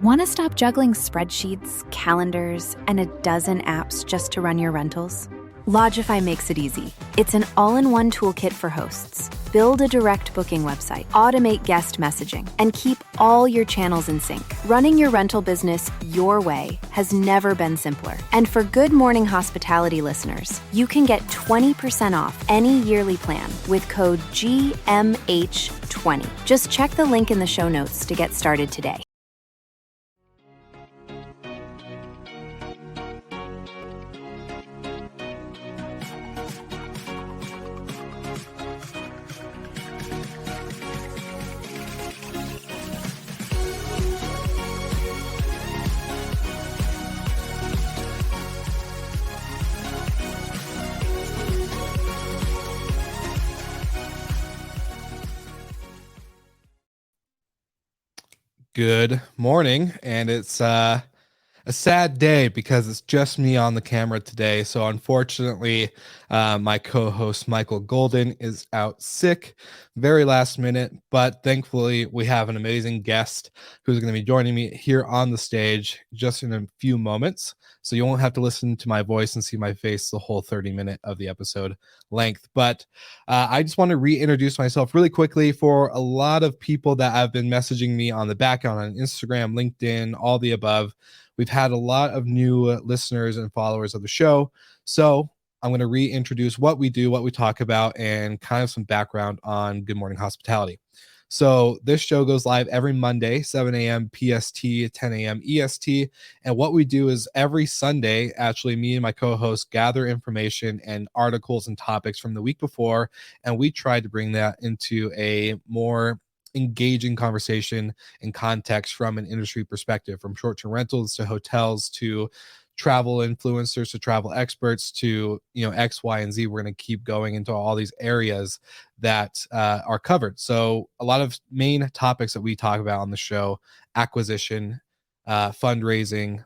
Want to stop juggling spreadsheets, calendars, and a dozen apps just to run your rentals? Lodgify makes it easy. It's an all-in-one toolkit for hosts. Build a direct booking website, automate guest messaging, and keep all your channels in sync. Running your rental business your way has never been simpler. And for Good Morning Hospitality listeners, you can get 20% off any yearly plan with code GMH20. Just check the link in the show notes to get started today. Good morning, and it's a sad day because it's just me on the camera today. So unfortunately, my co-host Michael Golden is out sick, very last minute, but thankfully we have an amazing guest who's going to be joining me here on the stage just in a few moments. So you won't have to listen to my voice and see my face the whole 30-minute of the episode length. But I just want to reintroduce myself really quickly for a lot of people that have been messaging me on the background on Instagram, LinkedIn, all the above. We've had a lot of new listeners and followers of the show. So I'm going to reintroduce what we do, what we talk about, and kind of some background on Good Morning Hospitality. So this show goes live every Monday, 7 a.m. PST, 10 a.m. EST. And what we do is every Sunday, actually, me and my co-host gather information and articles and topics from the week before, and we try to bring that into a more engaging conversation and context from an industry perspective, from short-term rentals to hotels to travel influencers to travel experts to X, Y, and Z. We're going to keep going into all these areas that are covered. So a lot of main topics that we talk about on the show: acquisition, fundraising,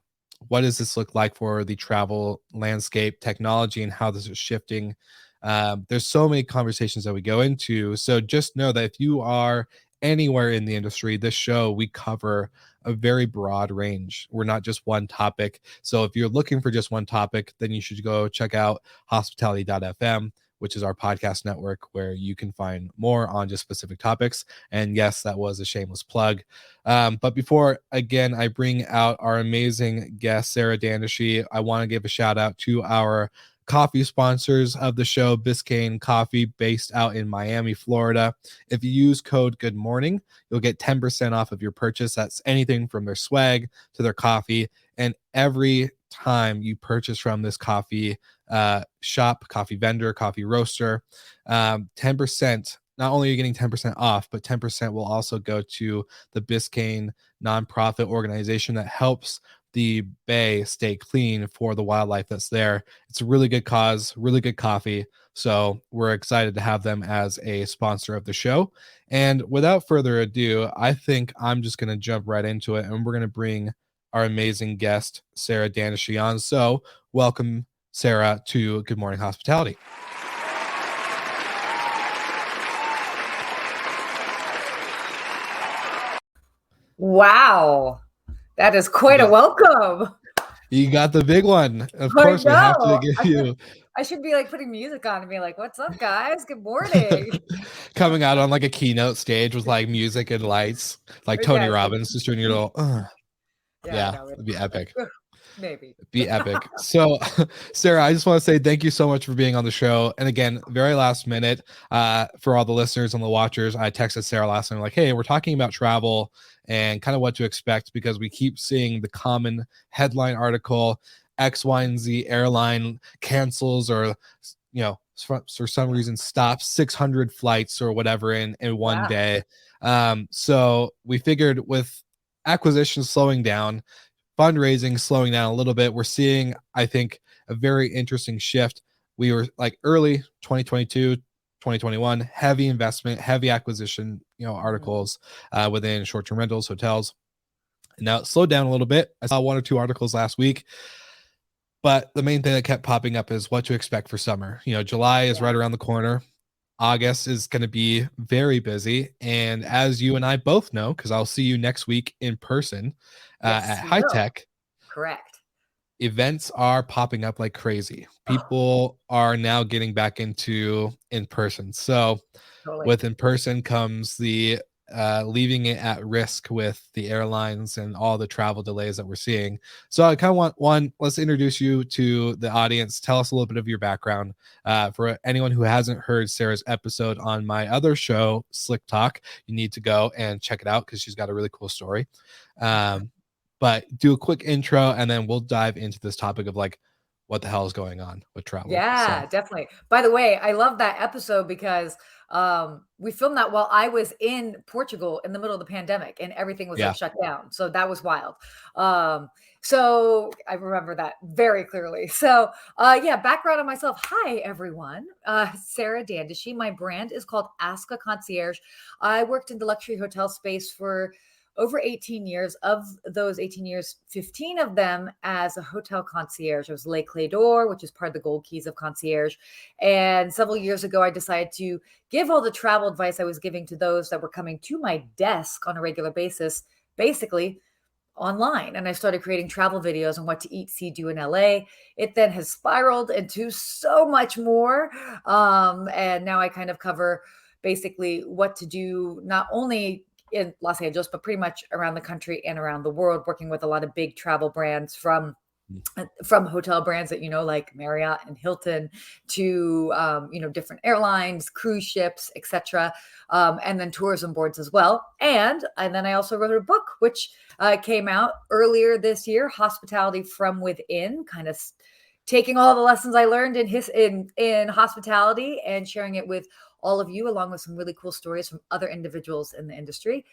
what does this look like for the travel landscape, technology, and how this is shifting. There's so many conversations that we go into. So just know that if you are anywhere in the industry, this show, we cover a very broad range. We're not just one topic. So if you're looking for just one topic, then you should go check out hospitality.fm, which is our podcast network where you can find more on just specific topics. And yes, that was a shameless plug. But before, again, I bring out our amazing guest, Sarah Dandashy, I want to give a shout out to our coffee sponsors of the show, Biscayne Coffee, based out in Miami, Florida. If you use code Good Morning, you'll get 10% off of your purchase. That's anything from their swag to their coffee. And every time you purchase from this coffee shop, coffee vendor, coffee roaster, 10%. Not only are you getting 10% off, but 10% will also go to the Biscayne nonprofit organization that helps the bay stay clean for the wildlife that's there. It's a really good cause, really good coffee. So we're excited to have them as a sponsor of the show. And without further ado, I think I'm just going to jump right into it, and we're going to bring our amazing guest, Sarah Dandashy, on. So welcome, Sarah, to Good Morning Hospitality. Wow. That is quite a welcome. You got the big one. Of course, we have to give you. I should be like putting music on and be like, what's up, guys? Good morning. Coming out on like a keynote stage with like music and lights, like Tony Robbins, just doing your little, yeah, it'd be epic. Maybe. Be epic. So, Sarah, I just want to say thank you so much for being on the show. And again, very last minute, for all the listeners and the watchers, I texted Sarah last night, like, hey, we're talking about travel and kind of what to expect, because we keep seeing the common headline article, X, Y, and Z airline cancels or, for some reason stops 600 flights or whatever in one day. So we figured with acquisitions slowing down, fundraising slowing down a little bit, we're seeing, I think, a very interesting shift. We were like early 2022, 2021, heavy investment, heavy acquisition, articles within short-term rentals, hotels. And now it slowed down a little bit. I saw one or two articles last week, but the main thing that kept popping up is what to expect for summer. July is right around the corner. August is going to be very busy. And as you and I both know, because I'll see you next week in person at Yes, we High will. Tech, Correct. events are popping up like crazy. Oh, People are now getting back into in person. So totally. with in person comes the leaving it at risk with the airlines and all the travel delays that we're seeing. So I kind of want one, let's introduce you to the audience. Tell us a little bit of your background. For anyone who hasn't heard Sarah's episode on my other show, Slick Talk, you need to go and check it out because she's got a really cool story. Um, but do a quick intro and then we'll dive into this topic of like what the hell is going on with travel. So Yeah, definitely. By the way, I love that episode because we filmed that while I was in Portugal in the middle of the pandemic and everything was like yeah. shut down. So that was wild. So I remember that very clearly. So yeah, background on myself. Hi everyone. Sarah Dandashy. My brand is called Ask a Concierge. I worked in the luxury hotel space for over 18 years. Of those 18 years, 15 of them as a hotel concierge. I was Les Clés d'Or, which is part of the Gold Keys of concierge. And several years ago, I decided to give all the travel advice I was giving to those that were coming to my desk on a regular basis, basically online. And I started creating travel videos on what to eat, see, do in LA. It then has spiraled into so much more. And now I kind of cover basically what to do, not only in Los Angeles, but pretty much around the country and around the world, working with a lot of big travel brands from hotel brands that, like Marriott and Hilton to, different airlines, cruise ships, etc. And then tourism boards as well. And then I also wrote a book, which came out earlier this year, Hospitality from Within, kind of taking all the lessons I learned in hospitality and sharing it with all of you, along with some really cool stories from other individuals in the industry,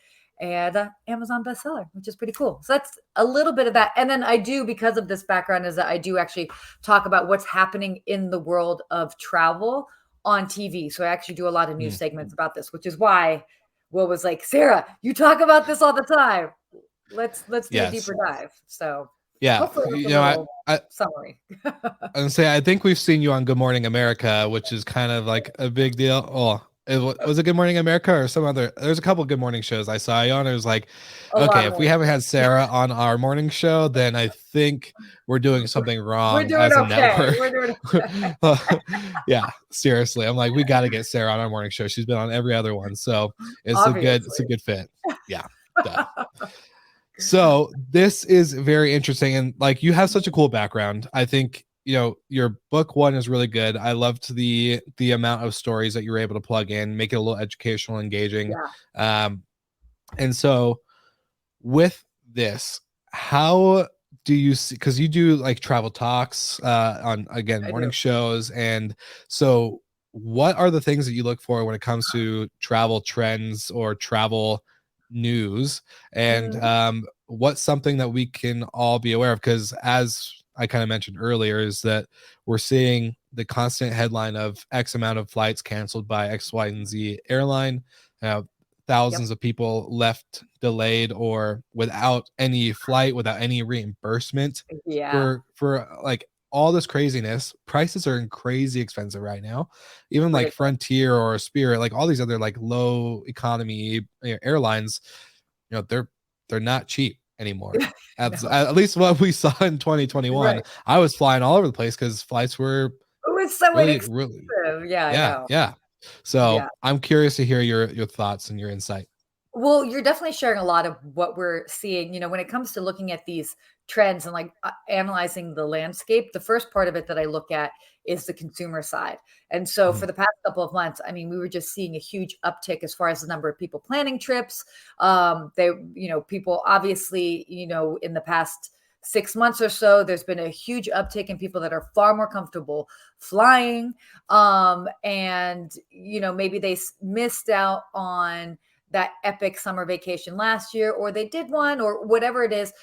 and Amazon bestseller, which is pretty cool. So that's a little bit of that. And then I do, because of this background, is that I do actually talk about what's happening in the world of travel on TV. So I actually do a lot of news segments about this, which is why Will was like, Sarah, you talk about this all the time. Let's do a deeper dive. So yeah, hopefully it's a little summary. and say I think we've seen you on Good Morning America, which is kind of like a big deal. Oh, was it Good Morning America or some other? There's a couple Good Morning shows I saw you on. It was like, okay, if we haven't had Sarah on our morning show, then I think we're doing something wrong as a network. We're doing okay. Yeah, seriously, I'm like, we got to get Sarah on our morning show. She's been on every other one, so it's a good fit. Yeah. So this is very interesting, and like you have such a cool background. I think your book one is really good. I loved the amount of stories that you were able to plug in, make it a little educational, engaging. And so with this, how do you see, because you do like travel talks on morning shows, and so what are the things that you look for when it comes to travel trends or travel news, and what's something that we can all be aware of? Because as I kind of mentioned earlier, is that we're seeing the constant headline of X amount of flights canceled by X, Y, and Z airline. Thousands of people left delayed or without any flight, without any reimbursement for like all this craziness. Prices are crazy expensive right now. Even like Frontier or Spirit, like all these other like low economy airlines, they're not cheap anymore. At least what we saw in 2021. I was flying all over the place because flights were really yeah. So I'm curious to hear your thoughts and your insight. Well, you're definitely sharing a lot of what we're seeing, when it comes to looking at these trends and like analyzing the landscape. The first part of it that I look at is the consumer side. And so for the past couple of months, I mean, we were just seeing a huge uptick as far as the number of people planning trips. People obviously, in the past 6 months or so, there's been a huge uptick in people that are far more comfortable flying. And maybe they missed out on that epic summer vacation last year, or they did one, or whatever it is.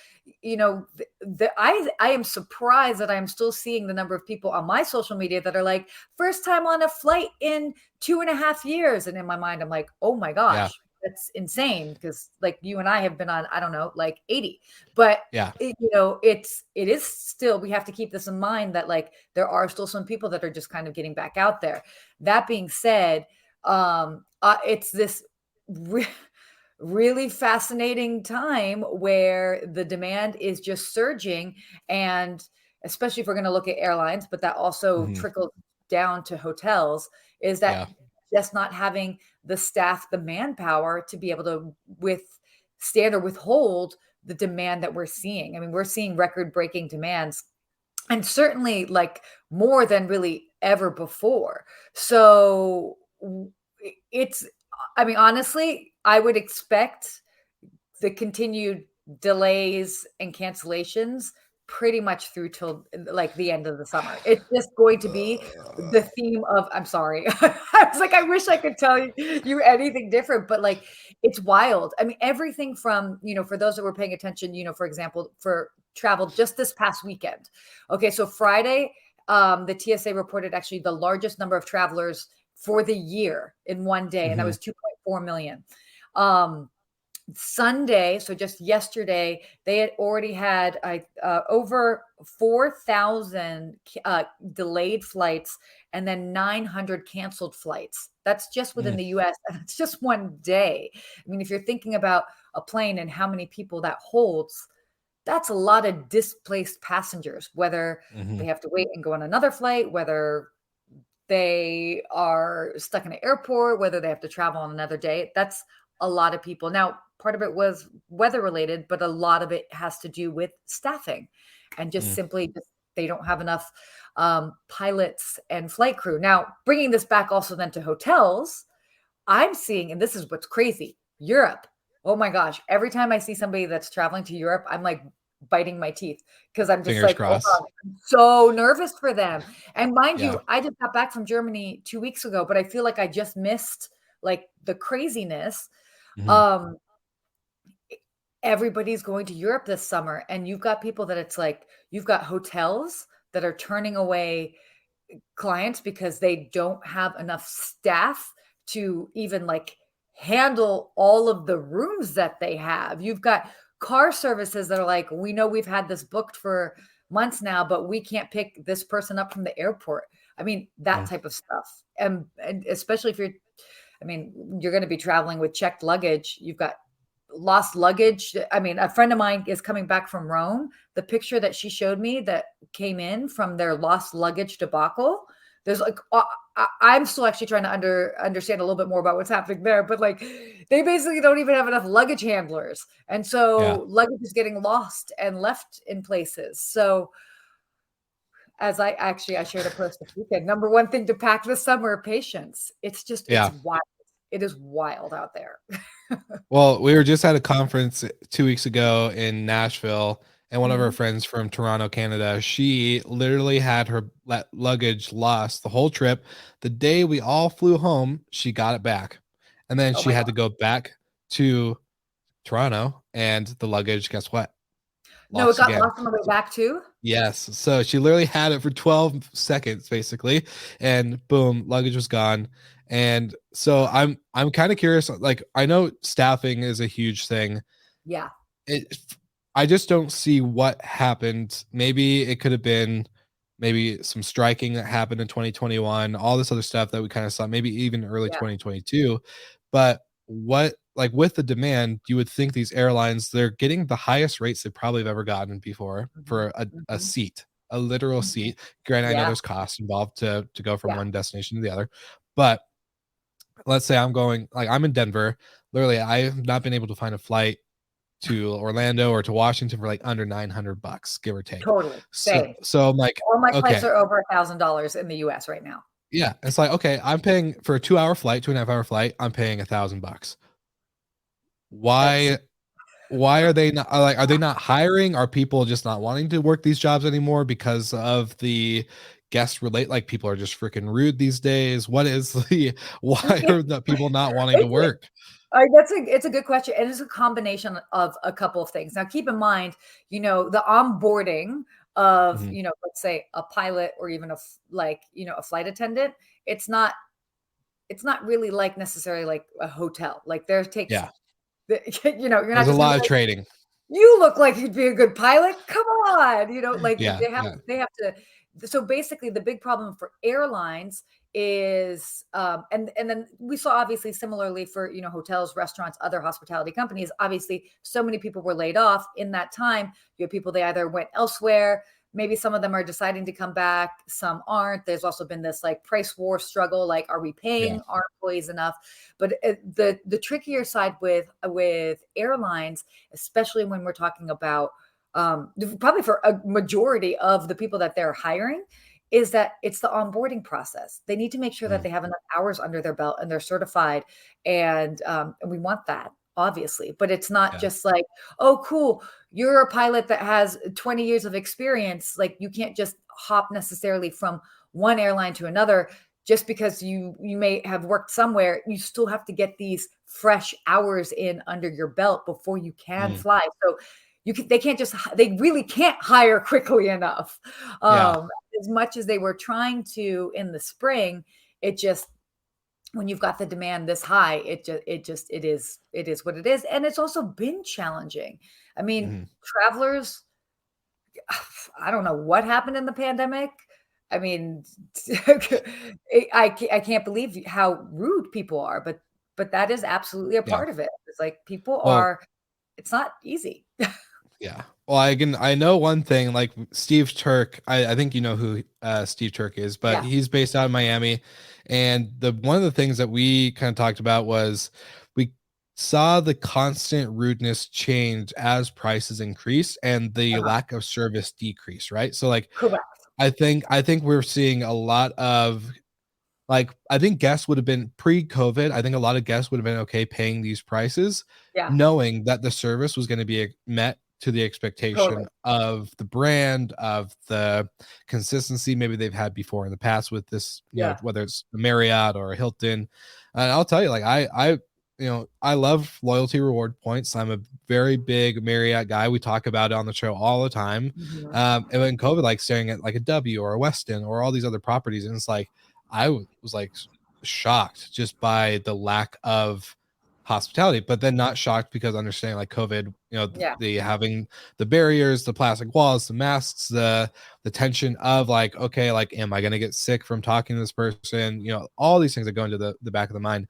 I am surprised that I'm still seeing the number of people on my social media that are like, first time on a flight in 2.5 years. And in my mind, I'm like, oh my gosh, that's insane. Because like you and I have been on, I don't know, like 80, but it is still, we have to keep this in mind that like, there are still some people that are just kind of getting back out there. That being said, It's this re- really fascinating time where the demand is just surging, and especially if we're going to look at airlines, but that also Mhm. trickles down to hotels, is that Yeah. just not having the staff, the manpower to be able to withstand or withhold the demand that we're seeing. I mean, we're seeing record breaking demands, and certainly like more than really ever before. So it's, I mean, honestly, I would expect the continued delays and cancellations pretty much through till like the end of the summer. It's just going to be Uh, the theme of, I'm sorry. I was like, I wish I could tell you anything different, but like it's wild. I mean, everything from, for those that were paying attention, for example, for travel just this past weekend. Okay, so Friday, the TSA reported actually the largest number of travelers for the year in one day, and that mhm. was 2.4 million. Um, Sunday, so just yesterday, they had already had over 4,000 delayed flights and then 900 canceled flights. That's just within Mm, the US. And it's just one day. I mean, if you're thinking about a plane and how many people that holds, that's a lot of displaced passengers, whether they mhm, have to wait and go on another flight, whether they are stuck in an airport, whether they have to travel on another day. That's a lot of people. Now, part of it was weather related, but a lot of it has to do with staffing and just mm. simply just they don't have enough pilots and flight crew. Now, bringing this back also then to hotels, I'm seeing, and this is what's crazy, Europe. Oh my gosh. Every time I see somebody that's traveling to Europe, I'm like biting my teeth because I'm just Fingers like, oh crossed. God, I'm so nervous for them. And mind Yeah. you, I just got back from Germany 2 weeks ago, but I feel like I just missed like the craziness. Mhm. Um, Everybody's going to Europe this summer, and you've got people that it's like you've got hotels that are turning away clients because they don't have enough staff to even like handle all of the rooms that they have. You've got car services that are like, we know we've had this booked for months now, but we can't pick this person up from the airport. I mean, that Mm. type of stuff. And especially if you're, I mean, you're going to be traveling with checked luggage. You've got lost luggage. I mean, a friend of mine is coming back from Rome. The picture that she showed me that came in from their lost luggage debacle. There's like I'm still actually trying to understand a little bit more about what's happening there, but like they basically don't even have enough luggage handlers, and Yeah. so luggage is getting lost and left in places. So as I shared a post this weekend. Number one thing to pack this summer: patience. It's Yeah. wild. It is wild out there. Well, we were just at a conference 2 weeks ago in Nashville, and one of our Mhm. friends from Toronto, Canada, she literally had her luggage lost the whole trip. The day we all flew home, she got it back, and then Oh she my had god. to go back to Toronto, and the luggage, guess what? No, it Lost got again. lost on the way back too? Yes. So she literally had it for 12 seconds basically, and boom, luggage was gone. And so I'm kind of curious, like I know staffing is a huge thing. Yeah, It I just don't see what happened. Maybe it could have been maybe some striking that happened in 2021, all this other stuff that we kind of saw, maybe even early yeah. 2022. But what like with the demand, you would think these airlines, they're getting the highest rates they probably have ever gotten before Mhm, for a mhm, seat, a literal mhm. seat. Granted, I know Yeah, there's costs involved to go from yeah. one destination to the other, but let's say I'm going like I'm in Denver. Literally, I have not been able to find a flight to Orlando or to Washington for like under $900, give or take. Totally, So same. so I'm like, All my flights okay, are over $1,000 in the US right now. yeah. It's like, okay, I'm paying for a 2 hour flight, 2.5 hour flight, I'm paying $1,000. That's Why why are they not like are they not hiring? Are people just not wanting to work these jobs anymore because of the guest relate like people are just freaking rude these days? What is the why are the people not wanting to it's work? it's a good question, and it's a combination of a couple of things. Now, keep in mind, the onboarding of, Mhm. let's say a pilot or even like, a flight attendant. It's not it's not really like necessarily like a hotel. Like there takes Yeah. you're not There's a just gonna lot be of like, trading. "You look like you'd be a good pilot. Come on." Like Yeah, they have yeah. they have to. So basically the big problem for airlines is and then we saw obviously similarly for hotels, restaurants, other hospitality companies. Obviously so many people were laid off in that time. You have people, they either went elsewhere, maybe some of them are deciding to come back, some aren't. There's also been this like price war struggle, like are we paying our employees enough? But the trickier side with airlines, especially when we're talking about probably for a majority of the people that they're hiring, is that it's the onboarding process. They need to make sure that they have enough hours under their belt and they're certified. And we want that, obviously, but it's not just like, oh, cool, you're a pilot that has 20 years of experience. Like you can't just hop necessarily from one airline to another just because you may have worked somewhere. You still have to get these fresh hours in under your belt before you can fly. So they really can't hire quickly enough. As much as they were trying to in the spring, it just, when you've got the demand this high, it is what it is. And it's also been challenging. I mean, travelers, I don't know what happened in the pandemic. I mean, I can't believe how rude people are, but that is absolutely a part of it. It's like people are, it's not easy. Yeah. Well, I know one thing, like Steve Turk, I think you know who Steve Turk is, but he's based out of Miami. And one of the things that we kind of talked about was we saw the constant rudeness change as prices increase and the lack of service decrease, right? So like Correct. I think we're seeing a lot of, like, I think guests would have been pre-COVID. I think a lot of guests would have been okay paying these prices, knowing that the service was going to be met to the expectation of the brand, of the consistency maybe they've had before in the past with this, whether it's a Marriott or a Hilton. And I'll tell you, like I love loyalty reward points. I'm a very big Marriott guy. We talk about it on the show all the time. And when COVID, like staring at like a W or a Westin or all these other properties, and it's like I was like shocked just by the lack of hospitality, but then not shocked because understanding like COVID, the having the barriers, the plastic walls, the masks, the tension of like, okay, like, am I going to get sick from talking to this person? All these things that go into the back of the mind.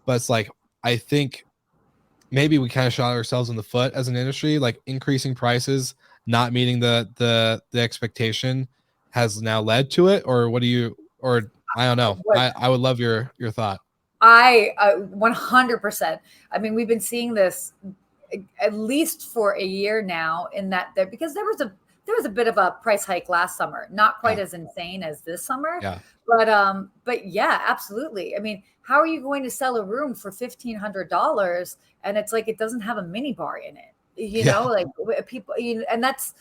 But it's like, I think maybe we kind of shot ourselves in the foot as an industry, like increasing prices, not meeting the expectation has now led to it. Or what do you, or I don't know. I would love your thought. I 100%. I mean, we've been seeing this at least for a year now, in that because there was a bit of a price hike last summer, not quite as insane as this summer. But yeah, absolutely. I mean, how are you going to sell a room for $1,500 and it's like it doesn't have a mini bar in it? Like people, and that's,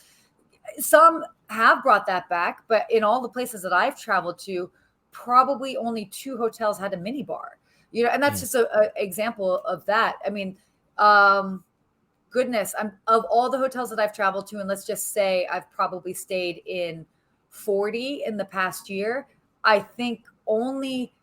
some have brought that back, but in all the places that I've traveled to, probably only 2 hotels had a mini bar. And that's just a example of that. I mean, goodness, of all the hotels that I've traveled to, and let's just say I've probably stayed in 40 in the past year, I think only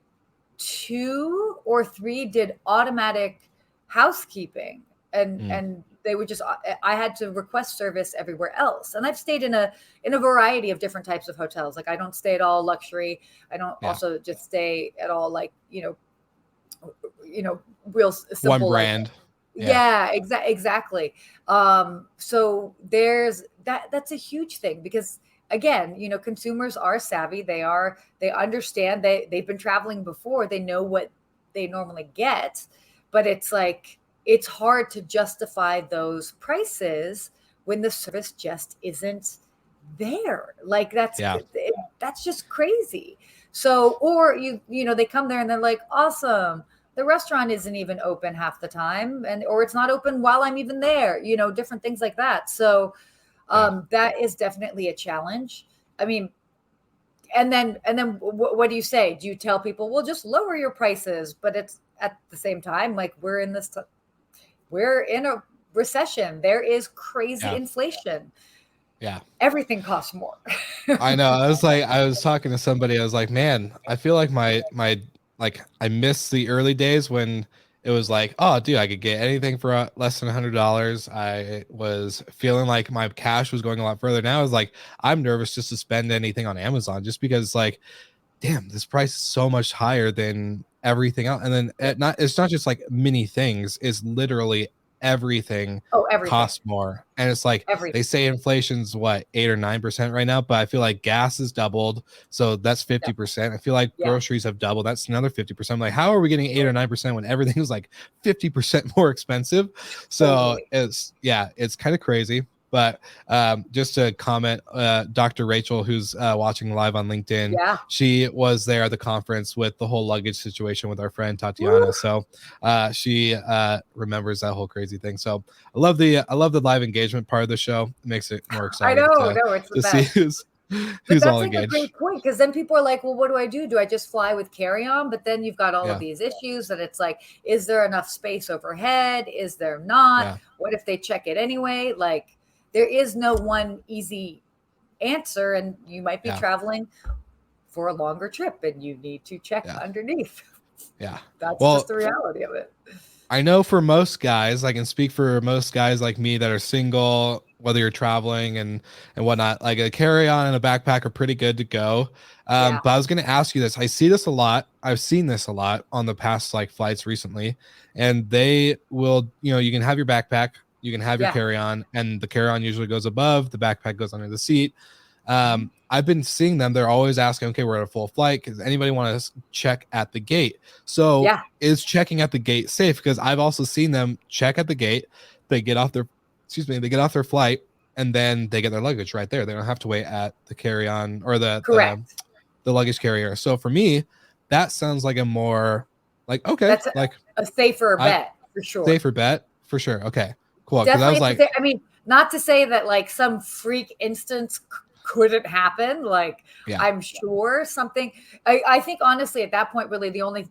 2 or 3 did automatic housekeeping, and they would just, I had to request service everywhere else. And I've stayed in a variety of different types of hotels. Like I don't stay at all luxury. I don't also just stay at all like, real simple one brand. Exactly. So there's that's a huge thing because again, consumers are savvy. They understand, they've been traveling before. They know what they normally get, but it's like, it's hard to justify those prices when the service just isn't there. Like that's just crazy. So, or they come there and they're like, awesome, the restaurant isn't even open half the time, or it's not open while I'm even there, different things like that. So that is definitely a challenge. I mean, and then what do you say? Do you tell people, well, just lower your prices? But it's at the same time, like we're in a recession. There is crazy inflation. Everything costs more. I know. I was talking to somebody. I was like, man, I feel like my like I miss the early days when it was like, oh, dude, I could get anything for less than $100. I was feeling like my cash was going a lot further. Now it's like I'm nervous just to spend anything on Amazon, just because like damn, this price is so much higher than everything else. And then it's not just like mini things, it's literally everything Oh, everything, costs more. And it's like they everything. say inflation's what, 8 or 9% right now, but I feel like gas has doubled, so that's Yeah, 50%. I feel like yeah, groceries have doubled, that's another 50%. I'm like, how are we getting 8 or 9% when everything is like 50% more expensive? So totally. it's kind of crazy. But just to comment, Dr. Rachel, who's watching live on LinkedIn, Yeah. she was there at the conference with the whole luggage situation with our friend Woo. Tatiana. So she remembers that whole crazy thing. So I love the live engagement part of the show. It makes it more I exciting know, no, it's the to see best. But who's all that's like a great engaged. point, because then people are like, well, what do I do? Do I just fly with carry-on? But then you've got all of Yeah, these issues that it's like, is there enough space overhead? Is there not? yeah, What if they check it anyway? Like, there is no one easy answer, and you might be yeah, traveling for a longer trip and you need to check yeah, underneath. yeah. That's just Well, the reality of it. I know for most guys, I can speak for most guys like me that are single, whether you're traveling and whatnot, like a carry-on and a backpack are pretty good to go. Yeah. But I was going to ask you this. I see this a lot. I've seen this a lot on the past like flights recently, and they will, you can have your backpack, you can have your Yeah. carry-on, and the carry-on usually goes above, the backpack goes under the seat. Mhm. I've been seeing them. They're always asking, okay, we're at a full flight. Does anybody want to check at the gate? So Yeah. is checking at the gate safe? Because I've also seen them check at the gate. They get off their, they get off their flight, and then they get their luggage right there. They don't have to wait at the carry-on or Correct. the luggage carrier. So for me, that sounds like a more like, okay, That's like a safer I bet for sure. safer bet for sure. Okay, cool. Because I Definitely. was like, I mean, not to say that like some freak instance couldn't happen. Like, yeah, I'm sure something, I think honestly, at that point, really the only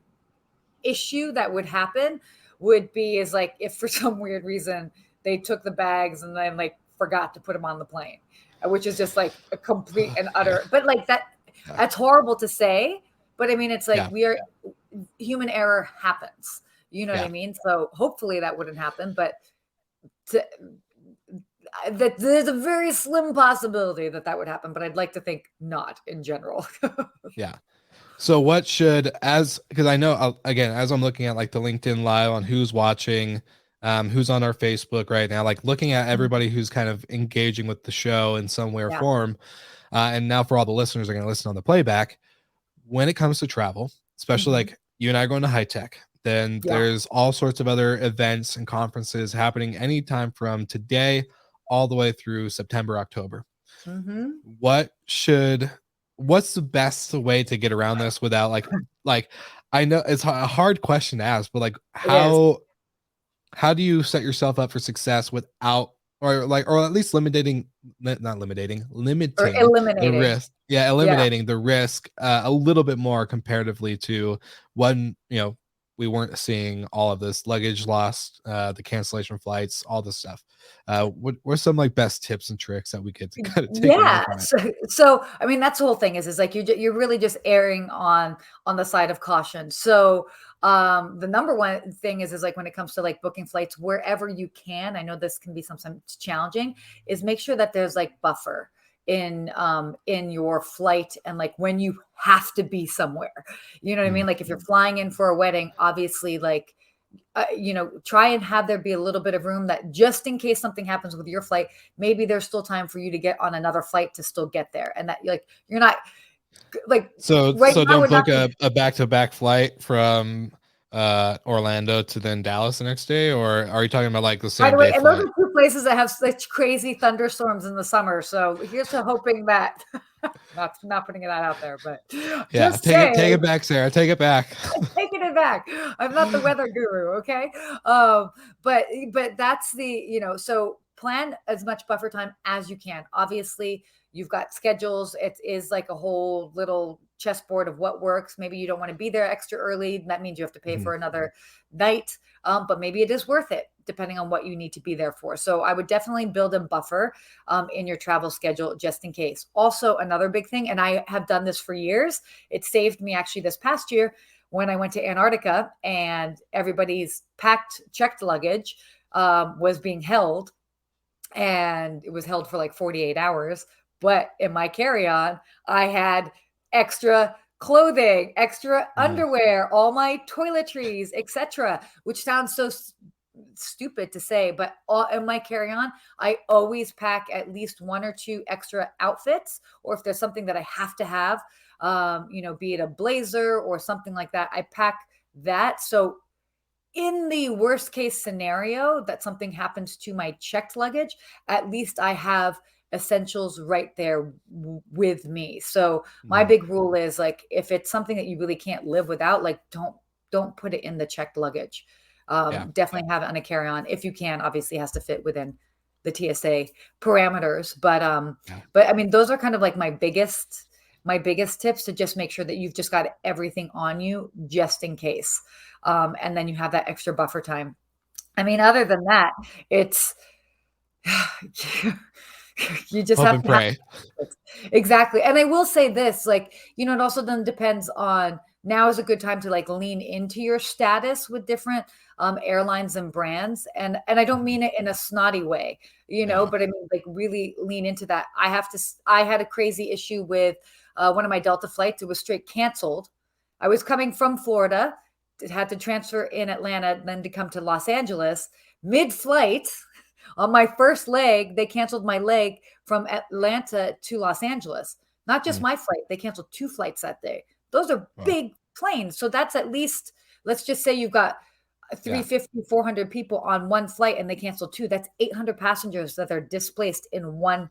issue that would happen would be is like if for some weird reason they took the bags and then like forgot to put them on the plane, which is just like a complete and yeah, utter, but like that, yeah, that's horrible to say. But I mean, it's like yeah, human error happens. You know what I yeah. mean? So hopefully that wouldn't happen, but to, that there's a very slim possibility that that would happen, but I'd like to think not in general. Yeah. So what should, as because I know again, as I'm looking at like the LinkedIn live on who's watching, who's on our Facebook right now, like looking at everybody who's kind of engaging with the show in some way or Yeah. form, and now for all the listeners are going to listen on the playback. When it comes to travel, especially Mhm. like you and I going to high tech, then Yeah. there's all sorts of other events and conferences happening anytime from today all the way through September, October. Hmm. what should what's the best way to get around this without like I know it's a hard question to ask, but like It is. how do you set yourself up for success without or at least not Or limiting the eliminating. risk, yeah, Yeah. eliminating the risk a little bit more comparatively to when we weren't seeing all of this luggage lost, the cancellation flights, all this stuff. What are some like best tips and tricks that we could kind of take away Yeah. from it? So I mean, that's the whole thing is like you're really just erring on the side of caution. So the number one thing is like when it comes to like booking flights wherever you can, I know this can be sometimes challenging, is make sure that there's like buffer in your flight, and like when you have to be somewhere. You know what I Mm, mean? Like if you're flying in for a wedding, obviously like try and have there be a little bit of room that just in case something happens with your flight, maybe there's still time for you to get on another flight to still get there. And that like, you're not like right so now don't would not book be a back-to-back flight from Orlando to then Dallas the next day, or are you talking about like the by the same way, day and those flight? are two places that have such crazy thunderstorms in the summer. So here's to hoping that not putting that out there, but Yeah, just saying, take it back, Sarah. Take it back. taking it back. I'm not the weather guru, okay? But that's so plan as much buffer time as you can. Obviously, you've got schedules. It is like a whole little chessboard of what works. Maybe you don't want to be there extra early. That means you have to pay Mhm. for another night. But maybe it is worth it depending on what you need to be there for. So I would definitely build a buffer in your travel schedule just in case. Also, another big thing, and I have done this for years. It saved me actually this past year when I went to Antarctica and everybody's checked luggage was being held, and it was held for like 48 hours. But in my carry on, I had extra clothing, extra underwear, all my toiletries, etc., which sounds so stupid to say, but in my carry-on, I always pack at least 1 or 2 extra outfits, or if there's something that I have to have, be it a blazer or something like that, I pack that. So in the worst case scenario that something happens to my checked luggage, at least I have essentials right there with me. So my big rule is like, if it's something that you really can't live without, like don't put it in the checked luggage. Definitely have it on a carry-on if you can. Obviously, it has to fit within the TSA parameters. But I mean, those are kind of like my biggest tips to just make sure that you've just got everything on you just in case. And then you have that extra buffer time. I mean, other than that, it's you just Hope have and to pray. Exactly. And I will say this, like, it also then depends on, now is a good time to like lean into your status with different airlines and brands. And I don't mean it in a snotty way, but I mean like really lean into that. I had a crazy issue with one of my Delta flights. It was straight canceled. I was coming from Florida, had to transfer in Atlanta, then to come to Los Angeles. Mid-flight, on my first leg, they canceled my leg from Atlanta to Los Angeles. Not just my flight. They canceled 2 flights that day. Those are big planes. So that's at least, let's just say you've got 350, 400 people on one flight and they canceled 2. That's 800 passengers that are displaced in one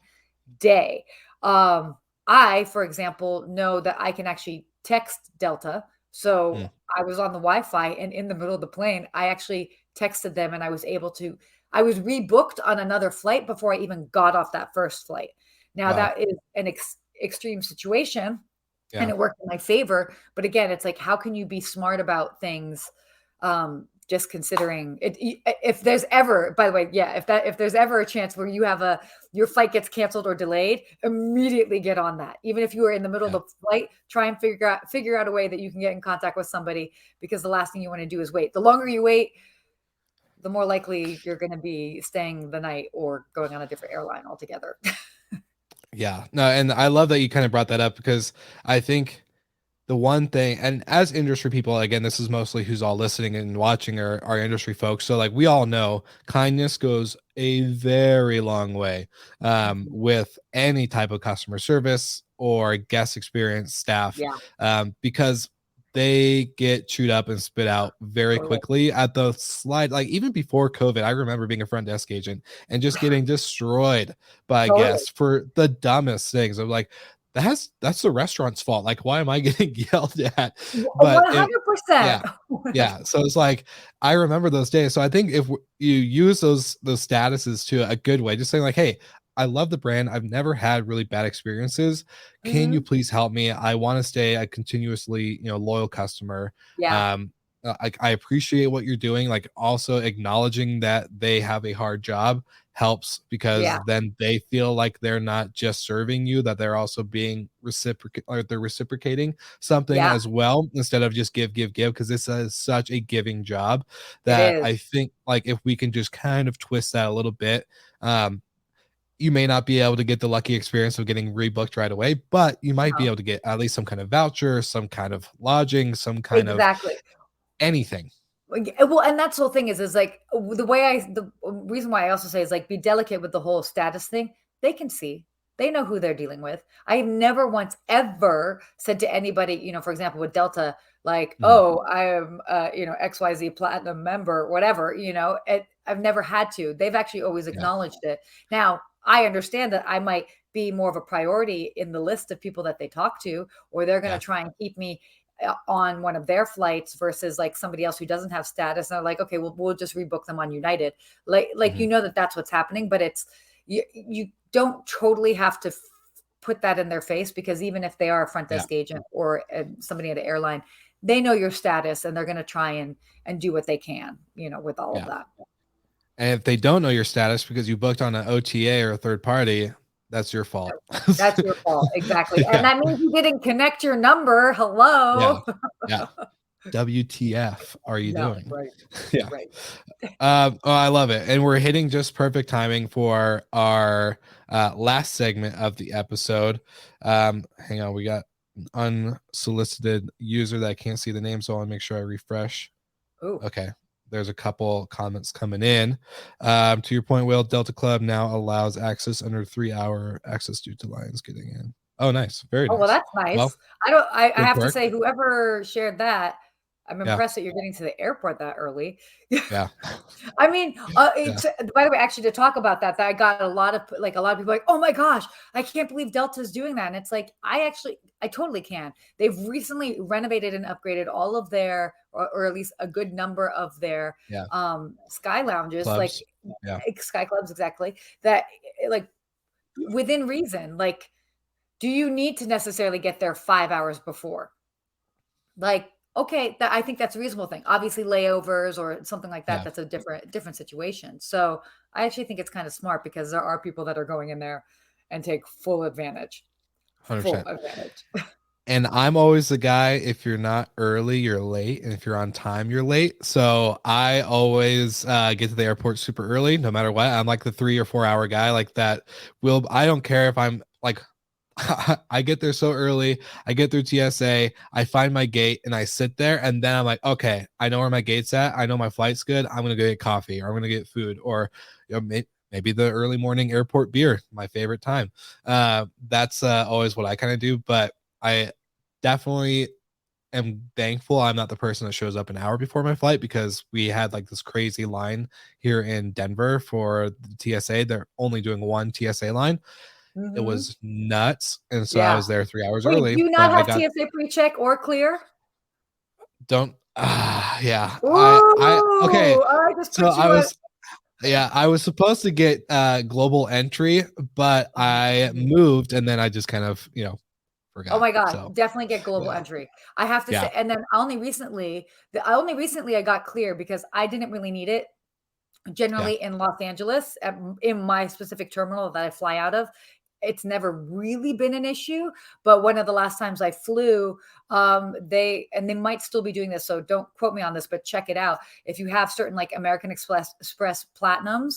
day. I, for example, know that I can actually text Delta. So I was on the Wi-Fi, and in the middle of the plane, I actually texted them, and I was rebooked on another flight before I even got off that first flight. Now that is an extreme situation, and it worked in my favor. But again, it's like, how can you be smart about things? Just considering it, if there's ever, by the way, if there's ever a chance where you have your flight gets canceled or delayed, immediately get on that. Even if you are in the middle of the flight, try and figure out a way that you can get in contact with somebody, because the last thing you want to do is wait. The longer you wait, the more likely you're going to be staying the night or going on a different airline altogether. Yeah, no, and I love that you kind of brought that up, because I think the one thing, and as industry people, again, this is mostly who's all listening and watching are our industry folks. So like, we all know kindness goes a very long way with any type of customer service or guest experience staff, because they get chewed up and spit out very quickly at the slide. Like, even before COVID, I remember being a front desk agent and just getting destroyed by guests for the dumbest things. I'm like, that's the restaurant's fault. Like, why am I getting yelled at? But 100%. So it's like, I remember those days. So I think if you use those statuses to a good way, just saying like, hey, I love the brand, I've never had really bad experiences, can you please help me? I want to stay a continuously loyal customer. I appreciate what you're doing. Like, also acknowledging that they have a hard job helps, because then they feel like they're not just serving you, that they're also being they're reciprocating something as well, instead of just give, because this is such a giving job that I think, like, if we can just kind of twist that a little bit, you may not be able to get the lucky experience of getting rebooked right away, but you might be able to get at least some kind of voucher, some kind of lodging, some kind of anything. Well, and that's the whole thing is like, the reason why I also say is like, be delicate with the whole status thing. They can see, they know who they're dealing with. I've never once ever said to anybody, for example, with Delta, like, oh, I am, XYZ platinum member, whatever, I've never had to. They've actually always acknowledged it. Now, I understand that I might be more of a priority in the list of people that they talk to, or they're going to try and keep me on one of their flights versus like somebody else who doesn't have status. And they're like, okay, well, we'll just rebook them on United. Like, that's what's happening, but it's, you don't totally have to put that in their face, because even if they are a front desk agent or somebody at an airline, they know your status and they're going to try and do what they can, with all of that. And if they don't know your status because you booked on an OTA or a third party, that's your fault. That's your fault. Exactly. And that means you didn't connect your number. Hello. WTF are you doing? Right. Right. I love it. And we're hitting just perfect timing for our last segment of the episode. Hang on. We got unsolicited user that I can't see the name, so I'll make sure I refresh. Ooh. Okay. There's a couple comments coming in. To your point, Will, Delta Club now allows access under 3-hour access due to lines getting in. Oh, nice. Very nice. Well, that's nice. Well, I good have to work. say, whoever shared that, I'm Yeah. impressed that you're getting to the airport that early. Yeah. I mean, it's by the way, actually, to talk about that I got a lot of people like, oh my gosh, I can't believe Delta's doing that. And it's like, I totally can. They've recently renovated and upgraded all of their, or at least a good number of their sky lounges, Clubs. like sky clubs, exactly. That like within reason, like, do you need to necessarily get there 5 hours before? Like, okay, I think that's a reasonable thing. Obviously, layovers or something like that, that's a different situation. So I actually think it's kind of smart because there are people that are going in there and take full advantage. 100%. Full advantage. And I'm always the guy, if you're not early, you're late. And if you're on time, you're late. So I always get to the airport super early, no matter what. I'm like the 3 or 4 hour guy like that. I don't care if I'm like, I get there so early. I get through TSA. I find my gate and I sit there. And then I'm like, okay, I know where my gate's at. I know my flight's good. I'm going to go get coffee, or I'm going to get food, or maybe the early morning airport beer, my favorite time. That's always what I kind of do. But I definitely am thankful I'm not the person that shows up an hour before my flight, because we had like this crazy line here in Denver for the TSA. They're only doing one TSA line. It was nuts. And so I was there 3 hours early. Do you not have TSA pre-check or clear? Yeah. Okay. So I was supposed to get global entry, but I moved and then I just kind of, forgot. Oh my God, so definitely get global entry. I have to say, and then only recently I got clear because I didn't really need it. Generally in Los Angeles, in my specific terminal that I fly out of, it's never really been an issue. But one of the last times I flew, they might still be doing this, so don't quote me on this, but check it out. If you have certain like American Express Platinums,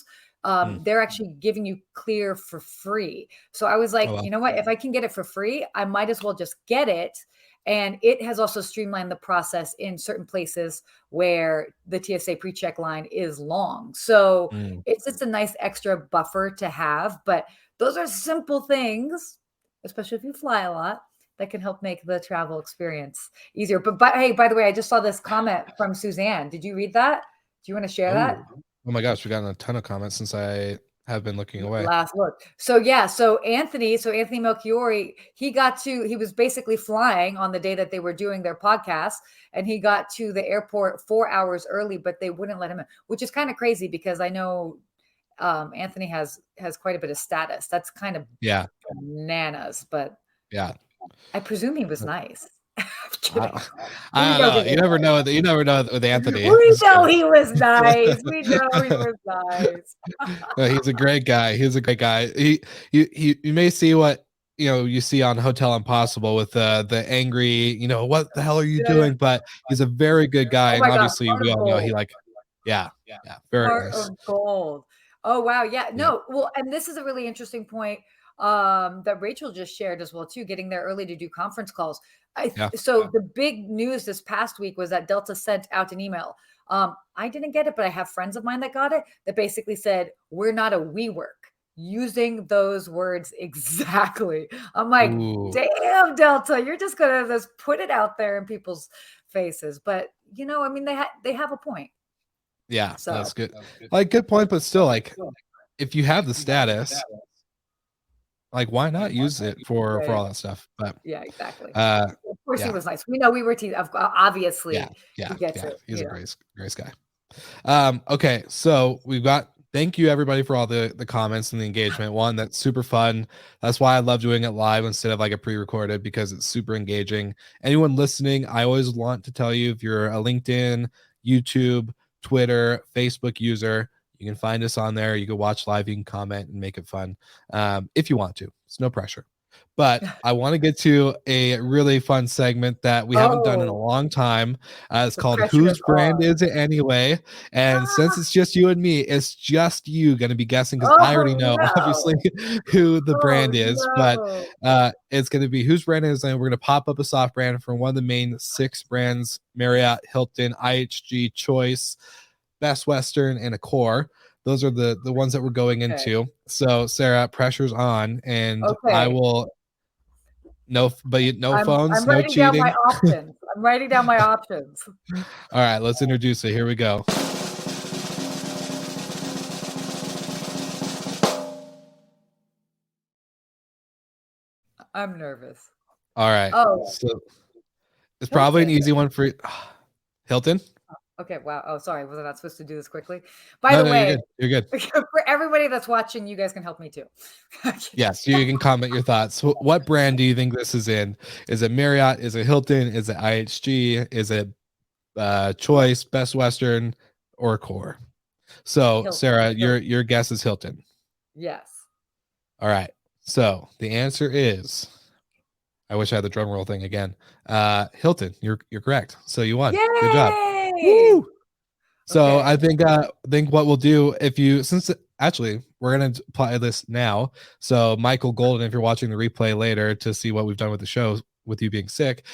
they're actually giving you clear for free. So I was like, you know what? If I can get it for free, I might as well just get it. And it has also streamlined the process in certain places where the TSA pre-check line is long. So it's just a nice extra buffer to have. But those are simple things, especially if you fly a lot, that can help make the travel experience easier. But hey, by the way, I just saw this comment from Suzanne. Did you read that? Do you want to share that? Oh my gosh, we've gotten a ton of comments since I have been looking away. Last look. So Anthony Melchiori, he was basically flying on the day that they were doing their podcast, and he got to the airport 4 hours early, but they wouldn't let him in, which is kind of crazy because I know Anthony has quite a bit of status. That's kind of bananas, but I presume he was nice. I don't know. You never know. You never know with Anthony. We know he was nice. We know he was nice. He's a great guy. You may see what you see on Hotel Impossible with the angry, what the hell are you doing? But he's a very good guy, and obviously we all know he very Heart nice. of gold. Oh wow, yeah. No, well, and this is a really interesting point that Rachel just shared as well too, getting there early to do conference calls. So the big news this past week was that Delta sent out an email. I didn't get it, but I have friends of mine that got it, that basically said, we're not a WeWork, using those words exactly. I'm like, damn, Delta, you're just gonna just put it out there in people's faces. But I mean, they have a point. Yeah, so that's good. Like, good point, but still, like, if you have the status, like, why not use it for all that stuff? But yeah, exactly. Of course, he was nice. We know we were obviously. He's a great guy. Okay, so thank you everybody for all the comments and the engagement. One, that's super fun. That's why I love doing it live instead of like a pre-recorded, because it's super engaging. Anyone listening, I always want to tell you, if you're a LinkedIn, YouTube, Twitter, Facebook user, you can find us on there. You can watch live, you can comment and make it fun if you want to. It's no pressure. But I want to get to a really fun segment that we haven't done in a Oh, long time. It's the called pressure Whose is Brand on. Is It Anyway? And since Ah, it's just you and me, it's just you going to be guessing because I already oh know, obviously, no. who the Oh brand is. But no. it's going to be Whose Brand Is It? And we're going to pop up a soft brand from one of the main 6 brands: Marriott, Hilton, IHG, Choice, Best Western, and Accor. Those are the ones that we're going Okay. into. So Sarah, pressure's on, and I Okay. will no I'm phones, no writing down my cheating. options. I'm writing down my options. All right, let's introduce it. Here we go. I'm nervous. All right, Oh, so it's probably an Hilton. easy one for Hilton. Okay, wow. Oh, sorry. Was I not supposed to do this quickly? By No, the no, you're way, good. You're good. for everybody that's watching, you guys can help me too. Yes, you can comment your thoughts. What brand do you think this is in? Is it Marriott? Is it Hilton? Is it IHG? Is it Choice, Best Western, or Accor? So, Hilton. Sarah, Hilton. your guess is Hilton. Yes. All right. So the answer is, I wish I had the drum roll thing again. Hilton. You're correct. So you won. Good job. Yay! Woo! So Okay. I think what we'll do, if you, since actually we're gonna apply this now. So Michael Golden, if you're watching the replay later to see what we've done with the show with you being sick,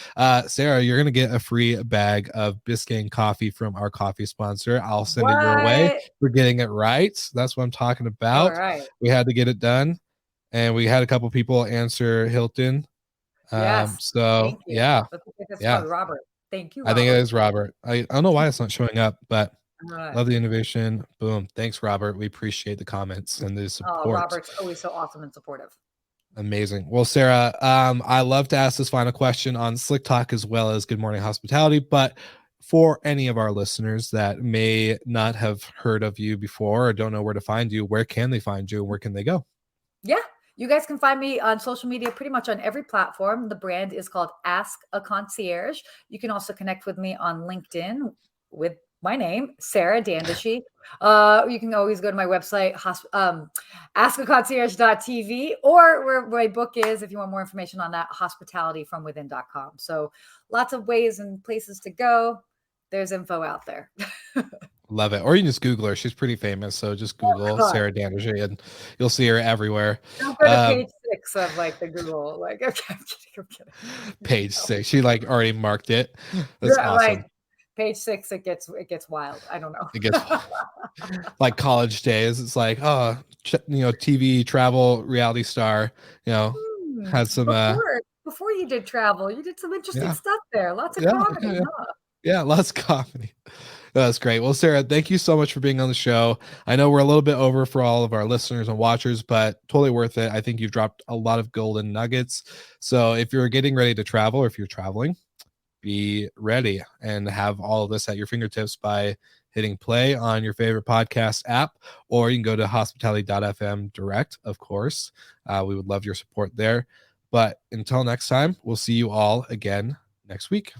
Sarah, you're gonna get a free bag of Biscayne coffee from our coffee sponsor. I'll send it your way What? for getting it right. That's what I'm talking All about. right. We had to get it done, and we had a couple people answer Hilton. Yes. So Thank you. yeah, Let's think that's yeah, probably Robert. Thank you, I think it Robert. is Robert. I don't know why it's not showing up, but All right. love the innovation. Boom. Thanks, Robert. We appreciate the comments and the Oh, support. Robert's always so awesome and supportive. Amazing. Well, Sarah, I love to ask this final question on Slick Talk as well as Good Morning Hospitality, but for any of our listeners that may not have heard of you before or don't know where to find you, where can they find you and where can they go? Yeah. You guys can find me on social media pretty much on every platform. The brand is called Ask a Concierge. You can also connect with me on LinkedIn with my name, Sarah Dandashy. You can always go to my website, askaconcierge.tv, or where my book is, if you want more information on that, hospitalityfromwithin.com. So lots of ways and places to go. There's info out there. Love it. Or you can just Google her. She's pretty famous. So just Oh, Google God. Sarah Dandashy and you'll see her everywhere. Don't go to page 6 of like the Google. Like, okay, I'm kidding. Page No. 6. She like already marked it. That's Yeah, awesome. like page 6, it gets wild. I don't know. It gets like college days. It's like, oh, TV travel reality star, has some Before you did travel, you did some interesting yeah, stuff there. Lots of yeah, comedy, yeah, huh? yeah, lots of comedy. That's great. Well, Sarah, thank you so much for being on the show. I know we're a little bit over for all of our listeners and watchers, but totally worth it. I think you've dropped a lot of golden nuggets. So if you're getting ready to travel or if you're traveling, be ready and have all of this at your fingertips by hitting play on your favorite podcast app, or you can go to hospitality.fm direct, of course. We would love your support there. But until next time, we'll see you all again next week.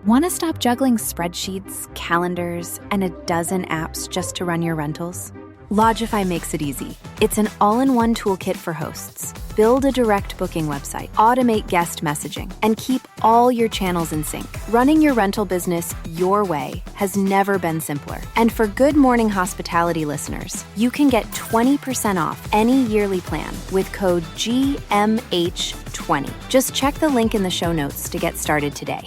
Want to stop juggling spreadsheets, calendars, and a dozen apps just to run your rentals? Lodgify makes it easy. It's an all-in-one toolkit for hosts. Build a direct booking website, automate guest messaging, and keep all your channels in sync. Running your rental business your way has never been simpler. And for Good Morning Hospitality listeners, you can get 20% off any yearly plan with code GMH20. Just check the link in the show notes to get started today.